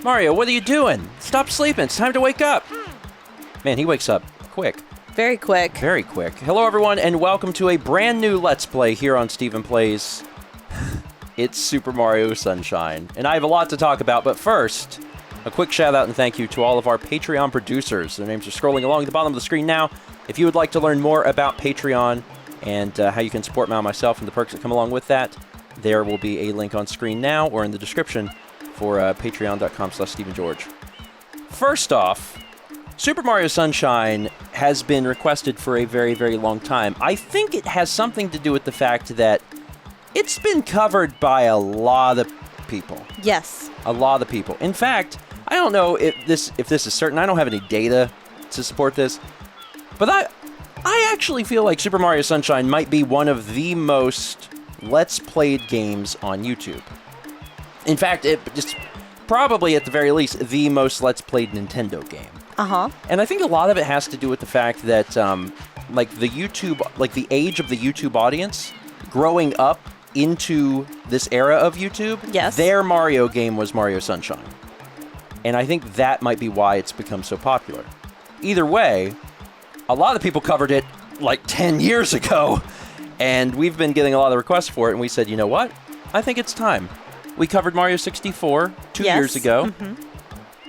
Mario, what are you doing? Stop sleeping. It's time to wake up. Man, he wakes up quick. Very quick. Very quick. Hello, everyone, and welcome to a brand new Let's Play here on StephenPlays. It's Super Mario Sunshine, and I have a lot to talk about, but first, a quick shout-out and thank you to all of our Patreon producers. Their names are scrolling along the bottom of the screen now. If you would like to learn more about Patreon and how you can support Mal and myself and the perks that come along with that, there will be a link on screen now or in the description for patreon.com/StephenGeorge. First off, Super Mario Sunshine has been requested for a very, very long time. I think it has something to do with the fact that it's been covered by a lot of people. Yes. A lot of people. In fact, I don't know if this is certain. I don't have any data to support this. But I actually feel like Super Mario Sunshine might be one of the most Let's Played games on YouTube. In fact, it just probably at the very least the most Let's Played Nintendo game. Uh-huh. And I think a lot of it has to do with the fact that like the age of the YouTube audience growing up into this era of YouTube, yes, their Mario game was Mario Sunshine. And I think that might be why it's become so popular. Either way, a lot of people covered it like 10 years ago, and we've been getting a lot of requests for it, and we said, you know what? I think it's time. We covered Mario 64 two years ago,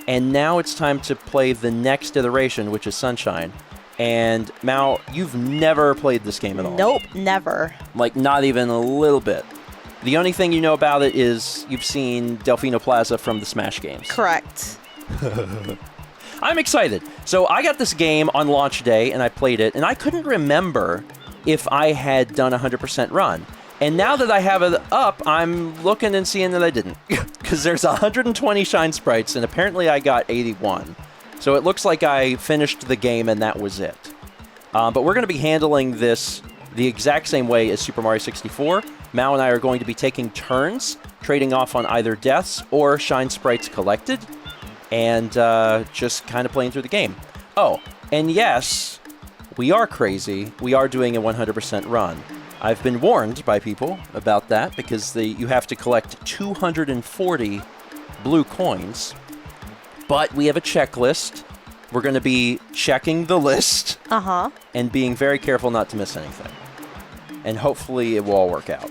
and now it's time to play the next iteration, which is Sunshine. And Mal, you've never played this game at all. Nope, never. Like, not even a little bit. The only thing you know about it is you've seen Delfino Plaza from the Smash games. Correct. I'm excited. So I got this game on launch day, and I played it, and I couldn't remember if I had done a 100% run. And now that I have it up, I'm looking and seeing that I didn't. Because there's 120 shine sprites, and apparently I got 81. So it looks like I finished the game, and that was it. But we're going to be handling this the exact same way as Super Mario 64. Mal and I are going to be taking turns, trading off on either deaths or shine sprites collected, and just kind of playing through the game. Oh, and yes, we are crazy. We are doing a 100% run. I've been warned by people about that because you have to collect 240 blue coins. But we have a checklist. We're going to be checking the list. Uh-huh. And being very careful not to miss anything. And hopefully it will all work out.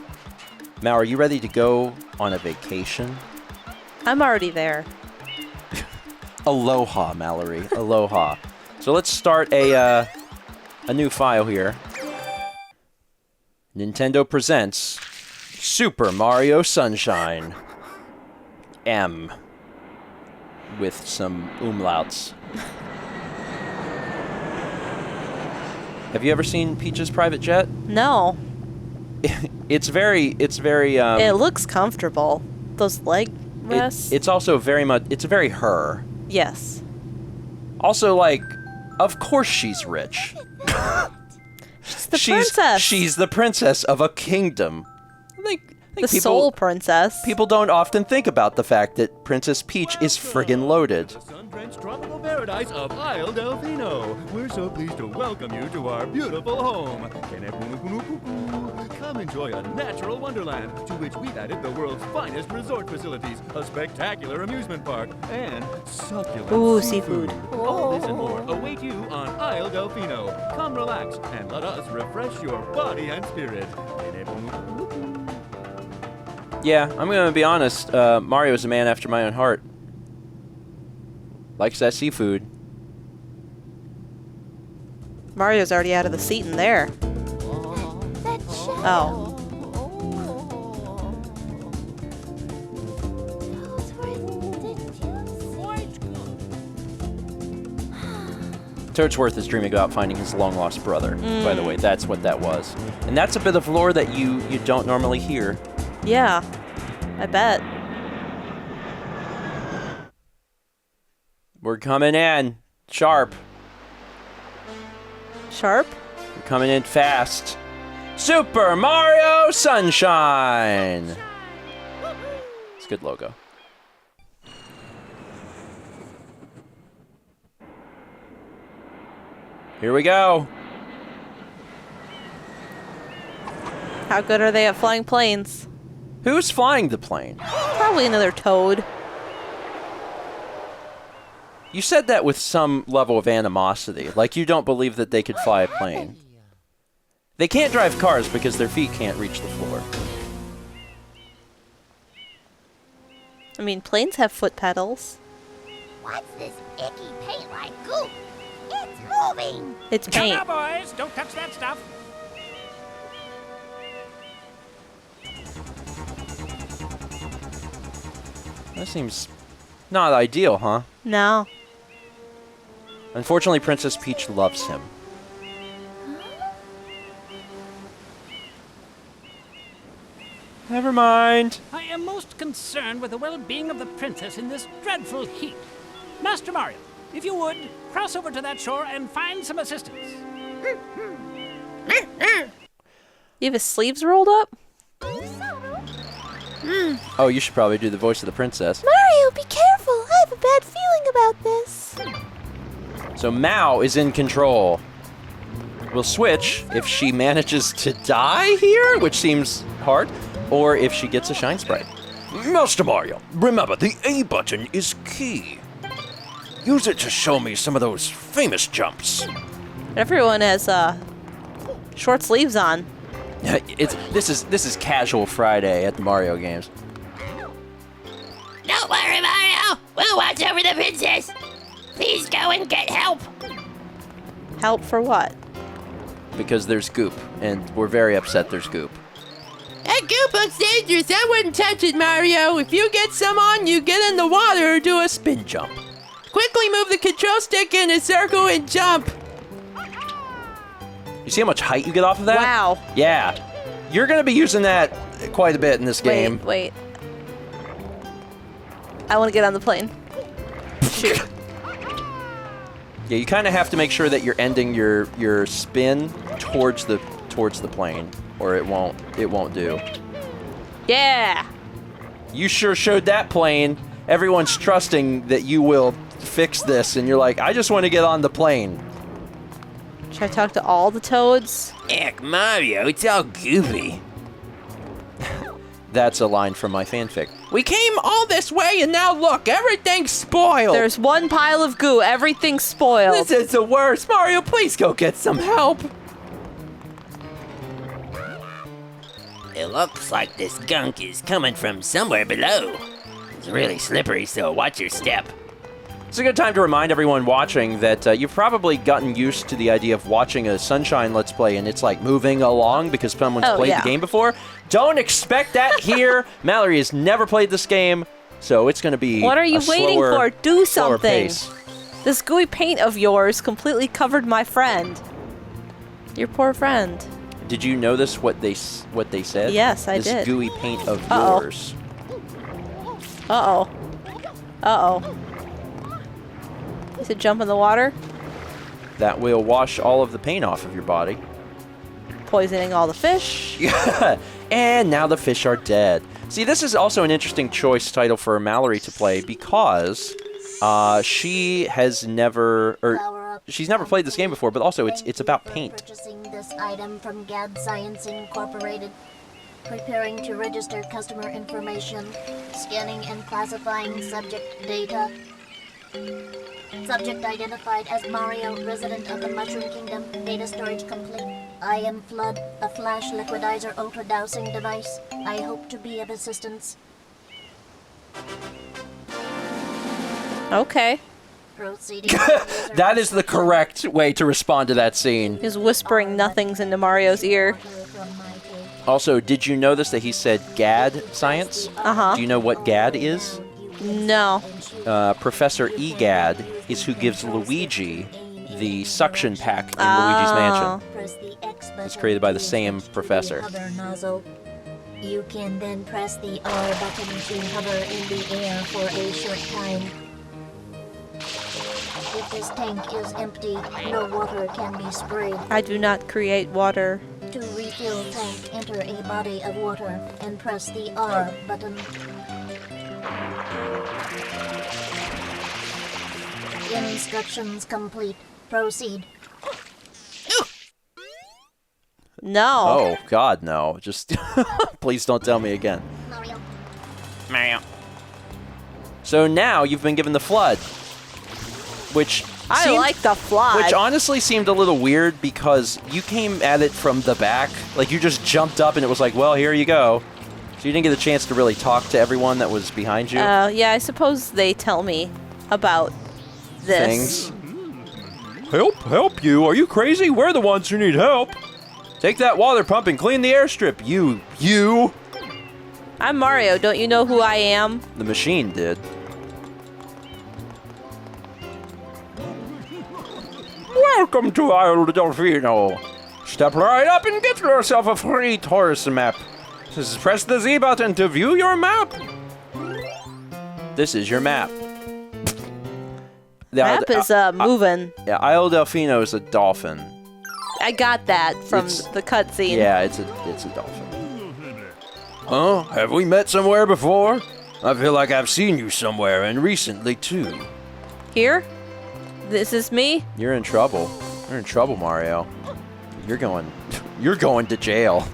Mal, are you ready to go on a vacation? I'm already there. Aloha, Mallory. Aloha. So let's start a new file here. Nintendo presents Super Mario Sunshine. M. With some umlauts. Have you ever seen Peach's private jet? No. It's very it looks comfortable. Those leg rests. It's also it's very her. Yes. Also, like, of course she's rich. She's the princess. She's the princess of a kingdom. I think the soul princess. People don't often think about the fact that Princess Peach is friggin' loaded. The sun-drenched tropical paradise of Isle Delfino. We're so pleased to welcome you to our beautiful home. Come enjoy a natural wonderland to which we've added the world's finest resort facilities, a spectacular amusement park, and succulent seafood. All this and more await you on Isle Delfino. Come relax and let us refresh your body and spirit. Yeah, I'm going to be honest. Mario's a man after my own heart. Likes that seafood. Mario's already out of the seat in there. Oh. Toadsworth is dreaming about finding his long-lost brother, by the way. That's what that was. And that's a bit of lore that you don't normally hear. Yeah, I bet. We're coming in. Sharp. Sharp? We're coming in fast. Super Mario Sunshine! It's a good logo. Here we go. How good are they at flying planes? Who's flying the plane? Probably another toad. You said that with some level of animosity. Like you don't believe that they could fly a plane. They can't drive cars because their feet can't reach the floor. I mean, planes have foot pedals. What's this icky paint-like goop? It's moving! It's Come paint. now, boys. Don't touch that stuff. That seems not ideal, huh? No. Unfortunately, Princess Peach loves him. Never mind. I am most concerned with the well-being of the princess in this dreadful heat. Master Mario, if you would, cross over to that shore and find some assistance. You have his sleeves rolled up? Oh, you should probably do the voice of the princess. Mario, be careful. I have a bad feeling about this. So Mao is in control. We'll switch if she manages to die here, which seems hard, or if she gets a shine sprite. Master Mario, remember the A button is key. Use it to show me some of those famous jumps. Everyone has short sleeves on. This is casual Friday at the Mario games. Don't worry, Mario! We'll watch over the princess! Please go and get help! Help for what? Because there's goop, and we're very upset there's goop. That goop looks dangerous. I wouldn't touch it, Mario. If you get some on you, get in the water or do a spin. Spin jump. Quickly move the control stick in a circle and jump. You see how much height you get off of that? Wow. Yeah. You're going to be using that quite a bit in this game. Wait. I want to get on the plane. Shoot. Yeah, you kind of have to make sure that you're ending your spin towards the plane, or it won't do. Yeah. You sure showed that plane. Everyone's trusting that you will fix this, and you're like, I just want to get on the plane. Should I talk to all the toads? Heck, Mario, it's all goofy. That's a line from my fanfic. We came all this way and now look, everything's spoiled. There's one pile of goo. Everything's spoiled. This is the worst. Mario, please go get some help. It looks like this gunk is coming from somewhere below. It's really slippery, so watch your step. It's a good time to remind everyone watching that you've probably gotten used to the idea of watching a Sunshine Let's Play and it's like moving along because someone's played the game before. Don't expect that here. Mallory has never played this game, so it's going to be What are you waiting for? Do slower something. pace. This gooey paint of yours completely covered my friend. Your poor friend. Did you notice what they said? Yes, I this did. This gooey paint of Uh-oh. yours. Uh-oh. Uh-oh. Is it jump in the water? That will wash all of the paint off of your body. Poisoning all the fish. And now the fish are dead. See, this is also an interesting choice title for Mallory to play because she's never played this game before, but also it's about paint. Purchasing this item from GAD Science Incorporated. Preparing to register customer information. Scanning and classifying subject data. Subject identified as Mario, resident of the Mushroom Kingdom. Data storage complete. I am Flood, a flash liquidizer ultra dowsing device. I hope to be of assistance. Okay. Proceeding. That is the correct way to respond to that scene. He's whispering nothings into Mario's ear. Also, did you notice that he said GAD Science? Uh-huh. Do you know what GAD is? No. Professor EGAD is who gives Luigi the suction pack in Luigi's Mansion. Press the X button. It's created by the same professor. Hover nozzle. You can then press the R button to hover in the air for a short time. If this tank is empty, no water can be sprayed. I do not create water. To refill tank, enter a body of water and press the R button. Instructions complete. Proceed. No. Oh, God, no. Just please don't tell me again. Mario. So now you've been given the flood. which I seemed- like the flood. Which honestly seemed a little weird because you came at it from the back. Like, you just jumped up and it was like, well, here you go. So you didn't get a chance to really talk to everyone that was behind you. Yeah, I suppose they tell me about this. Things. Help you? Are you crazy? We're the ones who need help. Take that water pump and clean the airstrip, you. I'm Mario. Don't you know who I am? The machine did. Welcome to Isle Delfino. Step right up and get yourself a free tourist map. Just press the Z button to view your map. This is your map. Map is moving. Yeah, Isle Delfino is a dolphin. I got that from It's- the cutscene. Yeah, it's a dolphin. Huh? Have we met somewhere before? I feel like I've seen you somewhere, and recently too. Here? This is me? You're in trouble. You're in trouble, Mario. You're going to jail.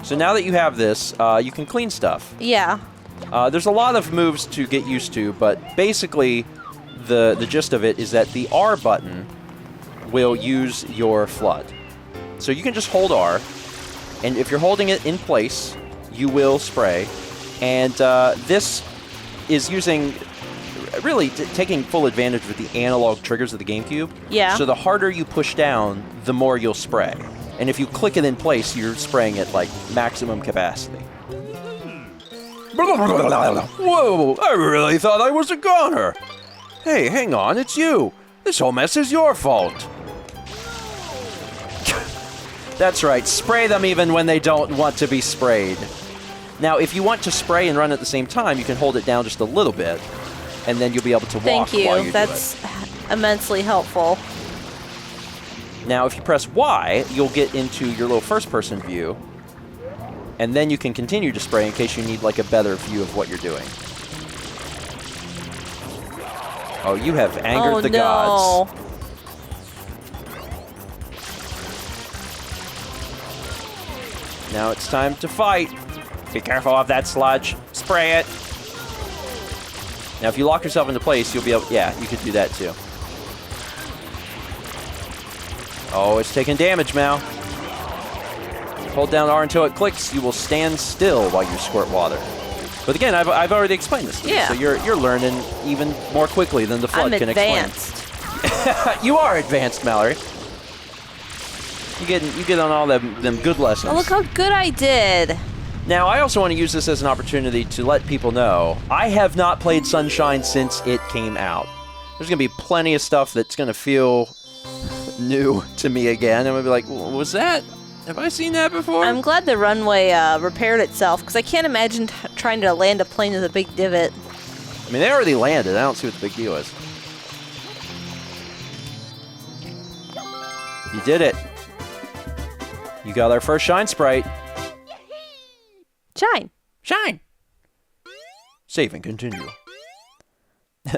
So now that you have this, you can clean stuff. Yeah. There's a lot of moves to get used to, but basically, the gist of it is that the R button will use your flood. So you can just hold R, and if you're holding it in place, you will spray. And this is using, really taking full advantage with the analog triggers of the GameCube. Yeah. So the harder you push down, the more you'll spray. And if you click it in place, you're spraying at like maximum capacity. Whoa, I really thought I was a goner. Hey, hang on, it's you. This whole mess is your fault. That's right, spray them even when they don't want to be sprayed. Now, if you want to spray and run at the same time, you can hold it down just a little bit, and then you'll be able to walk Thank you. while you That's do it. immensely helpful. Now, if you press Y, you'll get into your little first-person view, and then you can continue to spray in case you need like a better view of what you're doing. Oh, you have angered the gods. Now it's time to fight. Be careful of that sludge. Spray it. Now, if you lock yourself into place, you'll be able... Yeah, you could do that too. Oh, it's taking damage now. Hold down R until it clicks. You will stand still while you squirt water. But again, I've already explained this to you, Yeah. so you're learning even more quickly than the flood I'm can advanced. explain. You are advanced, Mallory. You get on all them good lessons. Oh, look how good I did. Now, I also want to use this as an opportunity to let people know I have not played Sunshine since it came out. There's going to be plenty of stuff that's going to feel new to me again. I'm going to be like, was that? Have I seen that before? I'm glad the runway repaired itself, because I can't imagine trying to land a plane with a big divot. I mean, they already landed. I don't see what the big deal is. You did it. You got our first Shine Sprite. Shine. Shine. Save and continue.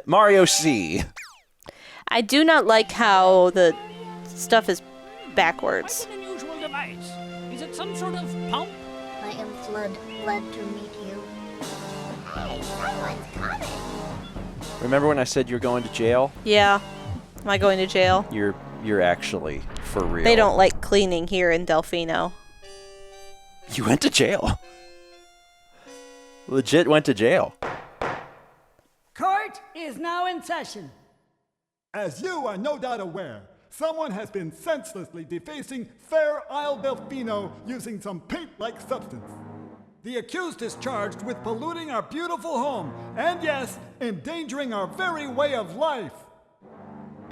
Mario C. I do not like how the stuff is backwards. Quite an unusual device. Is it some sort of pump? I am Flood. Glad to meet you. Hey, someone's coming. Remember when I said you're going to jail? Yeah. Am I going to jail? You're actually for real. They don't like cleaning here in Delfino. You went to jail. Legit went to jail. Court is now in session. As you are no doubt aware, someone has been senselessly defacing fair Isle Delfino using some paint-like substance. The accused is charged with polluting our beautiful home, and yes, endangering our very way of life.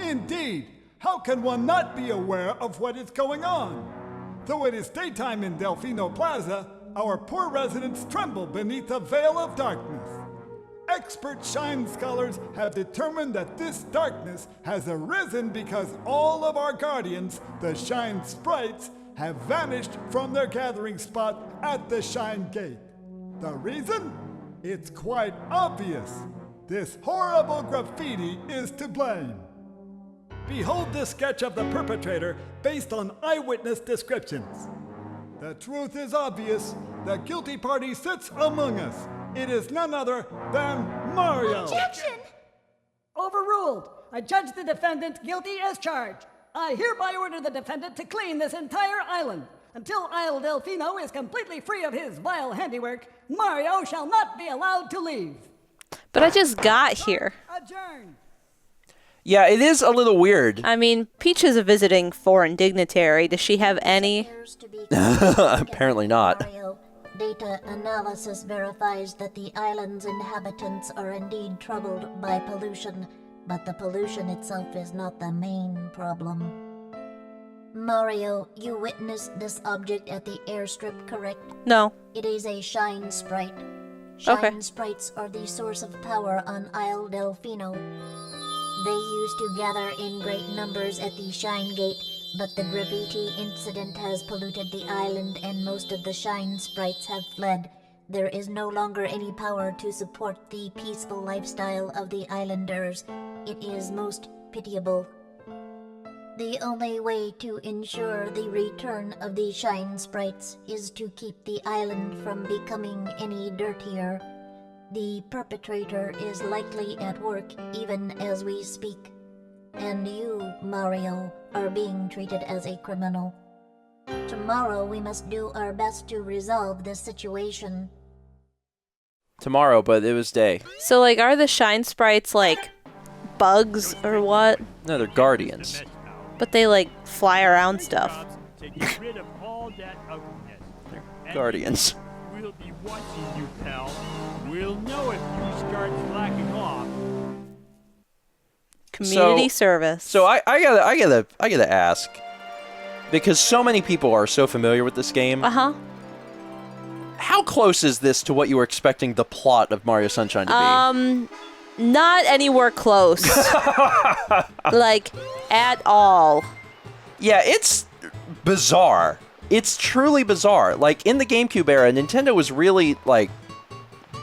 Indeed, how can one not be aware of what is going on? Though it is daytime in Delfino Plaza, our poor residents tremble beneath a veil of darkness. Expert Shine scholars have determined that this darkness has arisen because all of our guardians, the Shine Sprites, have vanished from their gathering spot at the Shine Gate. The reason? It's quite obvious. This horrible graffiti is to blame. Behold this sketch of the perpetrator based on eyewitness descriptions. The truth is obvious. The guilty party sits among us. It is none other than Mario. Objection! Overruled. Overruled. I judge the defendant guilty as charged. I hereby order the defendant to clean this entire island. Until Isle Delfino is completely free of his vile handiwork, Mario shall not be allowed to leave. But I just got here. Adjourned. Yeah, it is a little weird. I mean, Peach is a visiting foreign dignitary. Does she have any? Appears to be Apparently not. Mario. Data analysis verifies that the island's inhabitants are indeed troubled by pollution, but the pollution itself is not the main problem. Mario, you witnessed this object at the airstrip, correct? No. It is a shine sprite. Shine Okay. sprites are the source of power on Isle Delfino. They used to gather in great numbers at the Shine Gate, but the graffiti incident has polluted the island and most of the shine sprites have fled. There is no longer any power to support the peaceful lifestyle of the islanders. It is most pitiable. The only way to ensure the return of the shine sprites is to keep the island from becoming any dirtier. The perpetrator is likely at work even as we speak. And you, Mario, are being treated as a criminal. Tomorrow we must do our best to resolve this situation. Tomorrow, but it was day. So, like, are the shine sprites, like, bugs or what? No, they're guardians. But they, like, fly around stuff. To get rid of all that ugliness. And Guardians. We'll be watching you, pal. We'll know if you start slacking off. Community service. So I gotta ask, because so many people are so familiar with this game. Uh-huh. How close is this to what you were expecting the plot of Mario Sunshine to be? Not anywhere close. Like, at all. Yeah, it's bizarre. It's truly bizarre. Like, in the GameCube era, Nintendo was really, like,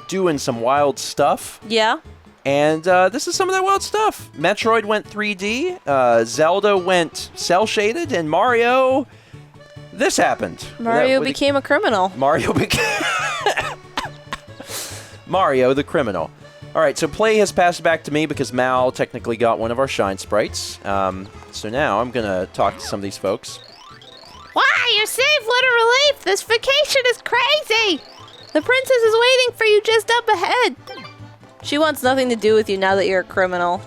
doing some wild stuff. Yeah. And this is some of that wild stuff. Metroid went 3D, Zelda went cel-shaded, and Mario... This happened. Mario became a criminal. Mario became... Mario the criminal. All right, so play has passed back to me because Mal technically got one of our shine sprites. So now I'm going to talk to some of these folks. Why, you saved what a relief! This vacation is crazy! The princess is waiting for you just up ahead. She wants nothing to do with you now that you're a criminal.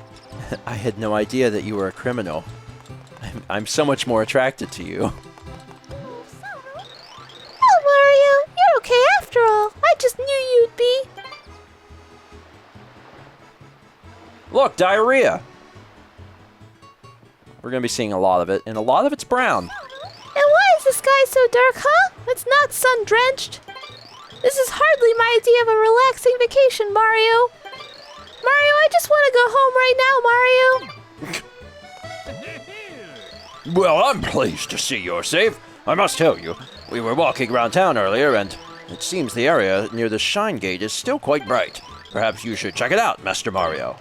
I had no idea that you were a criminal. I'm so much more attracted to you. Oh, Mario, you're okay after all. I just knew you'd be. Look, diarrhea. We're going to be seeing a lot of it, and a lot of it's brown. And why is the sky so dark, huh? It's not sun-drenched. This is hardly my idea of a relaxing vacation, Mario. Mario, I just want to go home right now, Mario. Well, I'm pleased to see you're safe. I must tell you, we were walking around town earlier, and it seems the area near the Shine Gate is still quite bright. Perhaps you should check it out, Master Mario.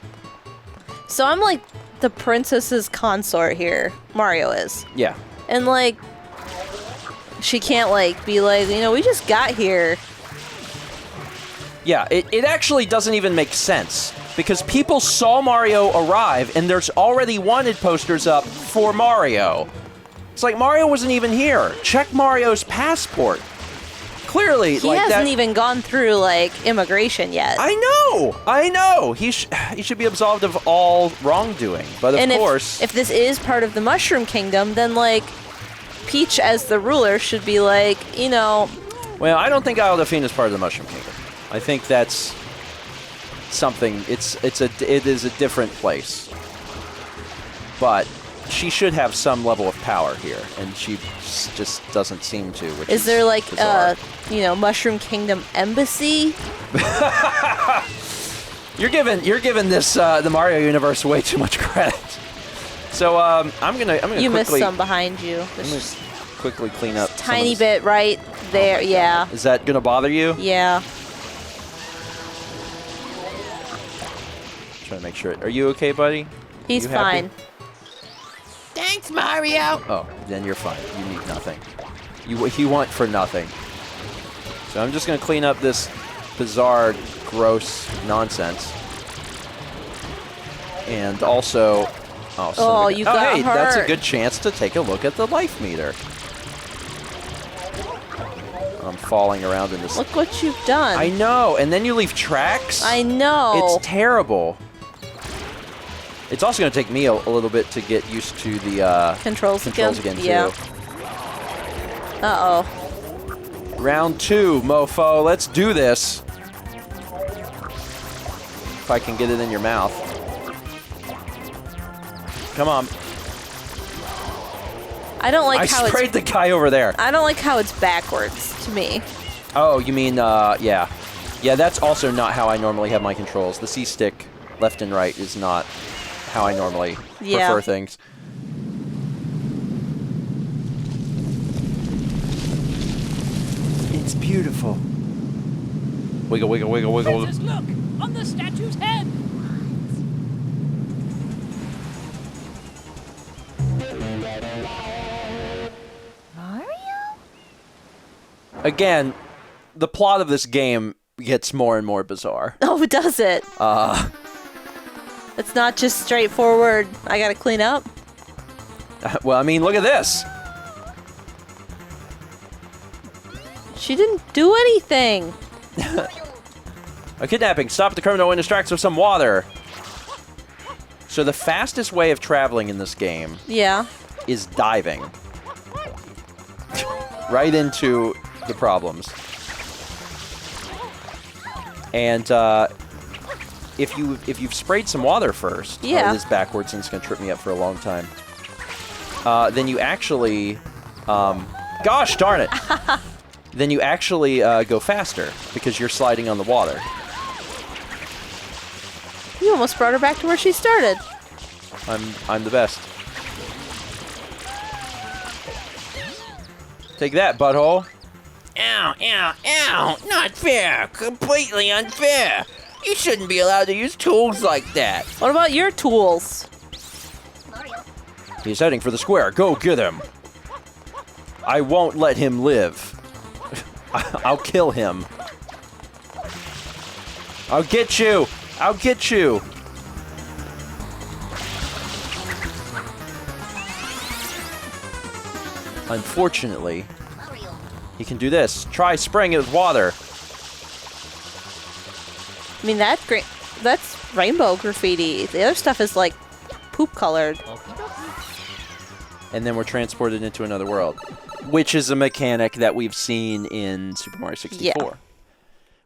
So I'm like the princess's consort here. Mario is. Yeah. And like, she can't like be like, you know, we just got here. Yeah, it actually doesn't even make sense, because people saw Mario arrive, and there's already wanted posters up for Mario. It's like Mario wasn't even here. Check Mario's passport. Clearly, He like hasn't that, even gone through like immigration yet. I know. He should be absolved of all wrongdoing. But of course, if this is part of the Mushroom Kingdom, then like Peach as the ruler should be like, you know. well, I don't think Isle Delfino is part of the Mushroom Kingdom. I think that's something. It is a different place. But she should have some level of power here, and she just doesn't seem to. Which Is there like bizarre. you know, Mushroom Kingdom embassy? You're giving this the Mario universe way too much credit. So I'm gonna You quickly, missed some behind you. I'm gonna quickly clean up. some of Tiny this. bit right there. Yeah. Is that gonna bother you? Yeah. Trying to make sure. Are you okay, buddy? He's You happy? fine. Thanks, Mario. Oh, then you're fine. You need nothing. You want for nothing. So I'm just gonna clean up this bizarre, gross nonsense. And also... Oh, you got hey, that's a hurt. good chance to take a look at the life meter. I'm falling around in this. Look what you've done. I know, and then you leave tracks. I know. It's terrible. It's also going to take me a little bit to get used to the controls again too. Yeah. Uh-oh. Round 2, mofo. Let's do this. If I can get it in your mouth. Come on. I don't like how I sprayed the guy over there. I don't like how it's backwards to me. Oh, you mean, yeah. Yeah, that's also not how I normally have my controls. The C-stick, left and right, is not how I normally prefer things. It's beautiful. Wiggle, wiggle, wiggle, wiggle. Princess, look! On the statue's head! Mario? Again, the plot of this game gets more and more bizarre. Oh, does it? It's not just straightforward, I gotta clean up? Well, I mean, look at this. She didn't do anything. A kidnapping. Stop the criminal and distract with some water. So the fastest way of traveling in this game is diving. Right into the problems. And if you've sprayed some water first, it is backwards and it's going to trip me up for a long time. Then you actually, gosh darn it, then you actually go faster because you're sliding on the water. You almost brought her back to where she started. I'm the best. Take that, butthole. Ow, ow, ow! Not fair! Completely unfair! You shouldn't be allowed to use tools like that! What about your tools? He's heading for the square. Go get him. I won't let him live. I'll kill him. I'll get you. I'll get you. Unfortunately, he can do this. Try spraying it with water. I mean, that's rainbow graffiti. The other stuff is like poop colored. And then we're transported into another world, which is a mechanic that we've seen in Super Mario 64. Yeah.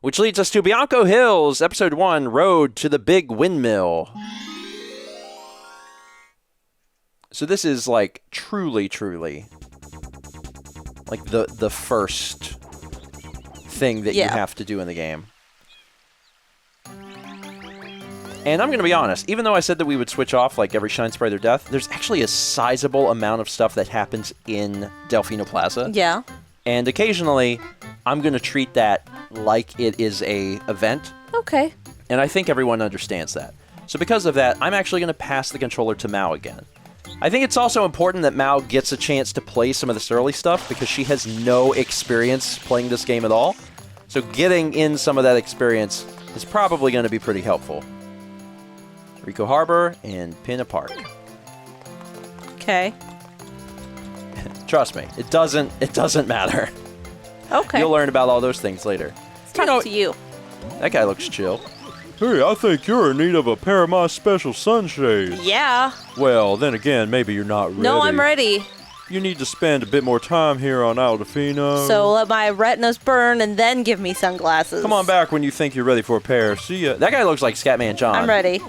Which leads us to Bianco Hills, Episode 1, Road to the Big Windmill. So this is like truly, like the first thing that you have to do in the game. And I'm going to be honest, even though I said that we would switch off like every Shine Sprite or Death, there's actually a sizable amount of stuff that happens in Delfino Plaza. Yeah. And occasionally, I'm going to treat that like it is a event. Okay. And I think everyone understands that. So because of that, I'm actually going to pass the controller to Mao again. I think it's also important that Mao gets a chance to play some of this early stuff because she has no experience playing this game at all. So getting in some of that experience is probably going to be pretty helpful. Rico Harbor and Pinna Park. Okay. Trust me, it doesn't matter. Okay. You'll learn about all those things later. Let's talk to you. That guy looks chill. Hey, I think you're in need of a pair of my special sunshades. Yeah. Well, then again, maybe you're not ready. No, I'm ready. You need to spend a bit more time here on Isle Delfino. So let my retinas burn and then give me sunglasses. Come on back when you think you're ready for a pair. See ya. That guy looks like Scatman John. I'm ready.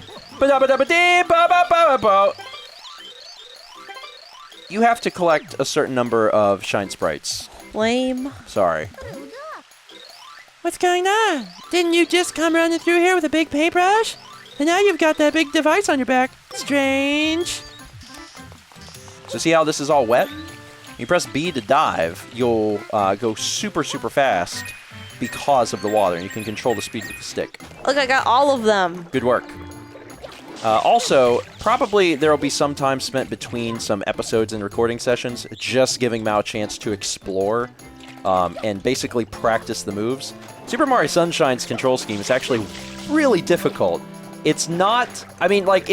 You have to collect a certain number of Shine Sprites. Lame. Sorry. What's going on? Didn't you just come running through here with a big paintbrush? And now you've got that big device on your back. Strange. So see how this is all wet? You press B to dive, you'll go super, super fast because of the water, and you can control the speed with the stick. Look, I got all of them. Good work. Also, probably there will be some time spent between some episodes and recording sessions just giving Mao a chance to explore and basically practice the moves. Super Mario Sunshine's control scheme is actually really difficult. It's not, I mean, like,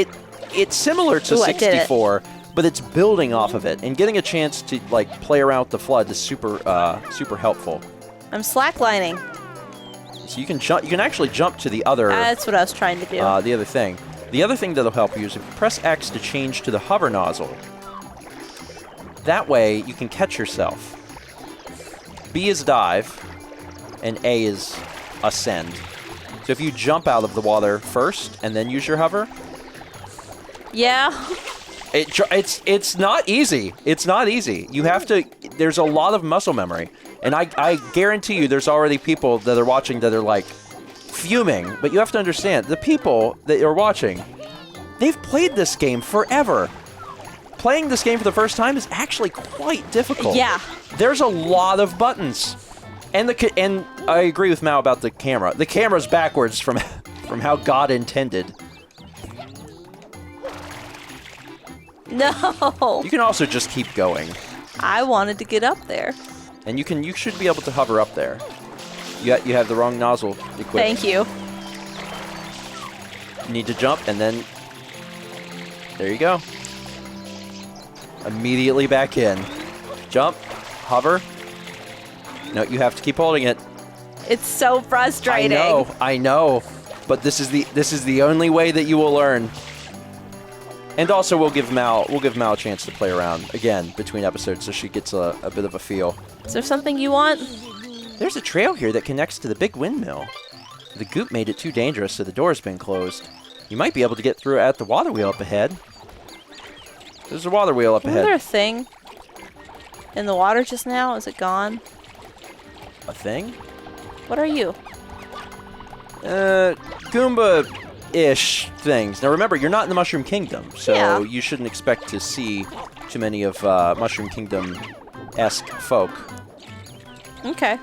it's similar to Ooh, I did it. 64, but it's building off of it, and getting a chance to like play around with the flood is super helpful. I'm slacklining. So you can jump. You can actually jump to the other. That's what I was trying to do. The other thing. The other thing that'll help you is if you press X to change to the hover nozzle. That way you can catch yourself. B is dive, and A is ascend. So if you jump out of the water first and then use your hover, yeah. It's not easy. It's not easy. You have to. There's a lot of muscle memory, and I guarantee you, there's already people that are watching that are like fuming. But you have to understand, the people that are watching, they've played this game forever. Playing this game for the first time is actually quite difficult. Yeah. There's a lot of buttons, and I agree with Mao about the camera. The camera's backwards from how God intended. No. You can also just keep going. I wanted to get up there. And you should be able to hover up there. You have the wrong nozzle equipped. Thank you. You need to jump, and then there you go. Immediately back in. Jump, hover. No, you have to keep holding it. It's so frustrating. I know. But this is the only way that you will learn. And also, we'll give Mal a chance to play around again between episodes, so she gets a bit of a feel. Is there something you want? There's a trail here that connects to the big windmill. The goop made it too dangerous, so the door's been closed. You might be able to get through at the water wheel up ahead. There's a water wheel up Wasn't ahead. there a thing in the water just now? Is it gone? A thing? What are you? Goomba-ish things. Now remember, you're not in the Mushroom Kingdom, so Yeah. you shouldn't expect to see too many of Mushroom Kingdom-esque folk. Okay.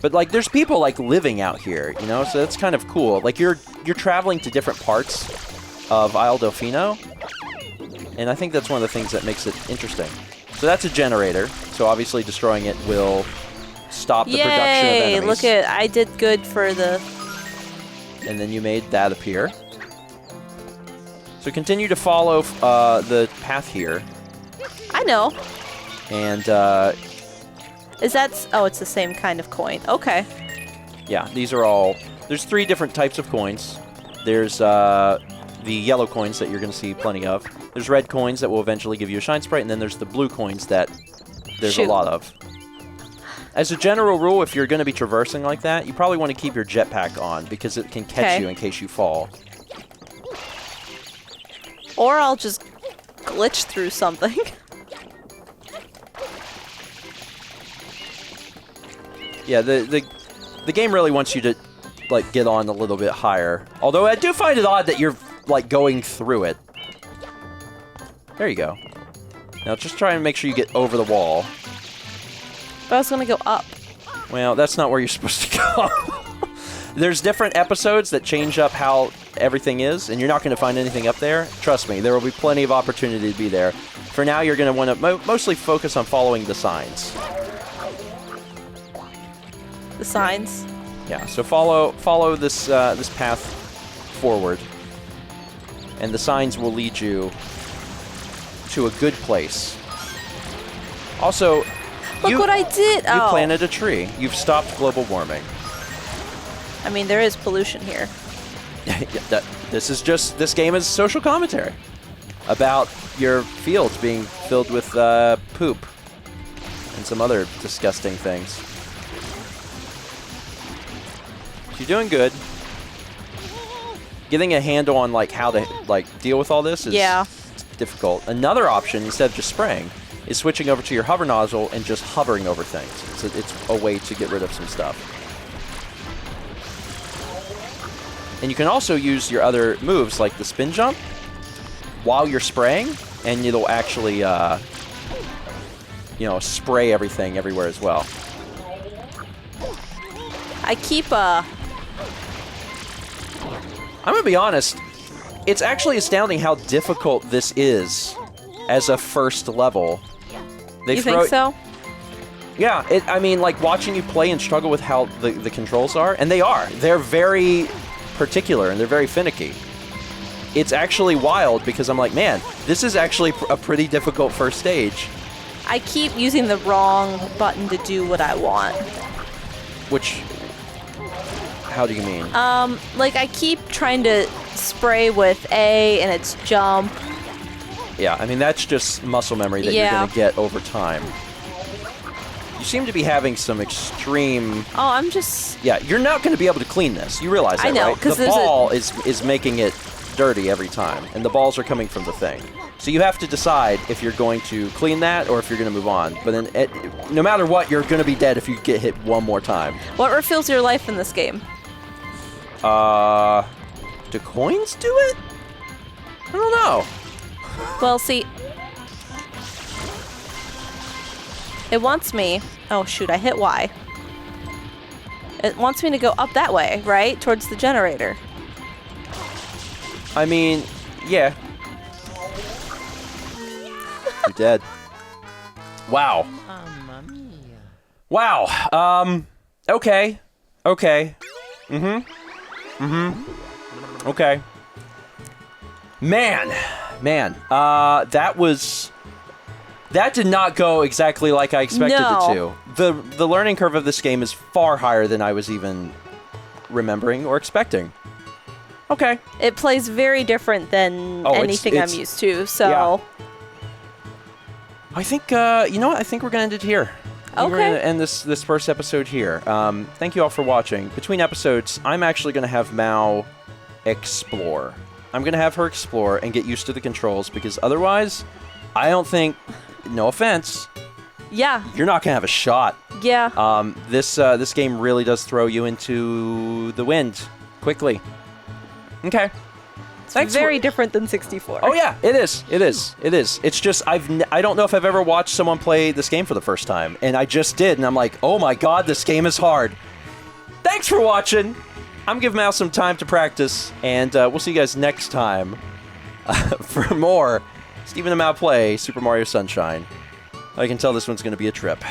But like, there's people like living out here, you know, so that's kind of cool. Like you're traveling to different parts of Isle Delfino, and I think that's one of the things that makes it interesting. So that's a generator. So obviously destroying it will stop the production of enemies. Look at, I did good for the... And then you made that appear. So continue to follow the path here. I know. And Is that... Oh, it's the same kind of coin. Okay. yeah, these are all... There's 3 different types of coins. There's the yellow coins that you're going to see plenty of. There's red coins that will eventually give you a shine sprite, and then there's the blue coins that there's Shoot. a lot of. As a general rule, if you're going to be traversing like that, you probably want to keep your jetpack on, because it can catch you in case you fall. Or I'll just glitch through something. Yeah, the game really wants you to like get on a little bit higher. Although I do find it odd that you're like going through it. There you go. Now just try and make sure you get over the wall. But I was going to go up. Well, that's not where you're supposed to go. There's different episodes that change up how everything is, and you're not going to find anything up there. Trust me, there will be plenty of opportunity to be there. For now, you're going to want to mostly focus on following the signs. The signs. Yeah, so follow this this path forward, and the signs will lead you to a good place. Also, Look what I did! You planted a tree. You've stopped global warming. I mean, there is pollution here. This game is social commentary about your fields being filled with poop and some other disgusting things. You're doing good. Getting a handle on like how to like deal with all this is difficult. Another option, instead of just spraying, is switching over to your hover nozzle and just hovering over things. So it's a way to get rid of some stuff. And you can also use your other moves, like the spin jump, while you're spraying, and it'll actually, spray everything everywhere as well. I keep, I'm gonna be honest, it's actually astounding how difficult this is as a first level. You think so? Yeah, I mean, like, watching you play and struggle with how the controls are, and they are. They're very particular, and they're very finicky. it's actually wild because I'm like, man, this is actually a pretty difficult first stage. I keep using the wrong button to do what I want. Which, how do you mean? Like I keep trying to spray with A and it's jump. Yeah, I mean, that's just muscle memory that you're going to get over time. You seem to be having some extreme... Oh, I'm just... Yeah, you're not going to be able to clean this. You realize that, I know, right? because the ball is making it dirty every time, and the balls are coming from the thing. So you have to decide if you're going to clean that or if you're going to move on. But then, no matter what, you're going to be dead if you get hit one more time. What refills your life in this game? Do coins do it? I don't know. Well, see... It wants me... Oh, shoot, I hit Y. It wants me to go up that way, right? Towards the generator. I mean, yeah. You're dead. Wow. Wow. Okay. Okay. Okay. Man. That did not go exactly like I expected it to. The learning curve of this game is far higher than I was even remembering or expecting. Okay. It plays very different than anything I'm used to, so... Yeah. I think, you know what? I think we're going to end it here. We're going to end this first episode here. Thank you all for watching. Between episodes, I'm actually going to have Mao explore. I'm going to have her explore and get used to the controls, because otherwise, I don't think... No offense. Yeah. You're not gonna have a shot. Yeah. This game really does throw you into the wind quickly. Okay. It's very different than 64. Oh yeah, it is. It's just I don't know if I've ever watched someone play this game for the first time, and I just did, and I'm like, oh my god, this game is hard. Thanks for watching. I'm giving Mal some time to practice, and we'll see you guys next time for more Stephen and Mal play Super Mario Sunshine. I can tell this one's going to be a trip.